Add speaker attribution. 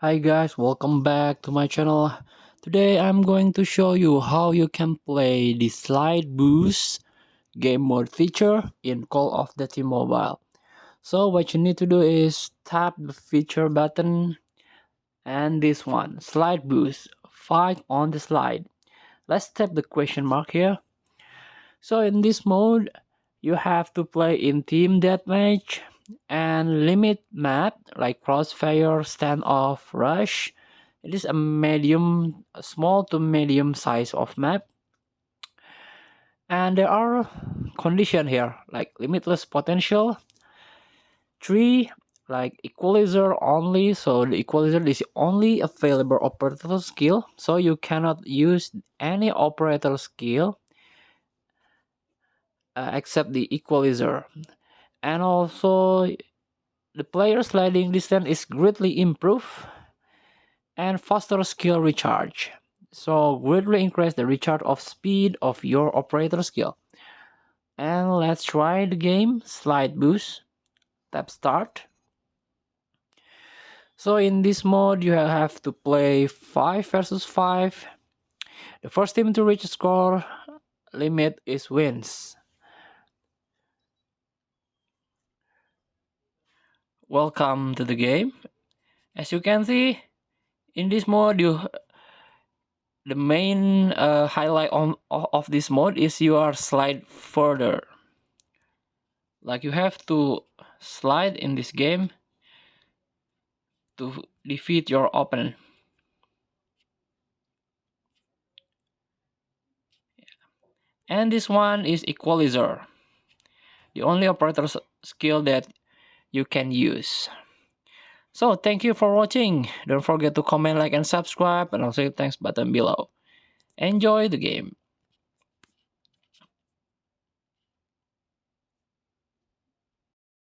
Speaker 1: Hi guys, welcome back to my channel. Today I'm going to show you how you can play the slide boost game mode feature in Call of Duty Mobile. So what you need to do is tap the feature button and this one, slide boost, fight on the slide. Let's tap the question mark here. So in this mode, you have to play in team deathmatch and limit map like crossfire, standoff, rush. It is a small to medium size of map, and there are condition here like limitless potential, three like equalizer only. So the equalizer is the only available operator skill, so you cannot use any operator skill except the equalizer. And also the player sliding distance is greatly improved and faster skill recharge. So greatly increase the recharge of speed of your operator skill. And let's try the game. Slide boost. Tap start. So in this mode you have to play 5 versus 5. The first team to reach score limit is wins. Welcome to the game. As you can see, in this mode the main highlight of this mode is you are slide further. Like you have to slide in this game to defeat your opponent. And this one is Equalizer, the only operator skill that you can use. So thank you for watching. Don't forget to comment, like, and subscribe, and also hit thanks button below. Enjoy the game.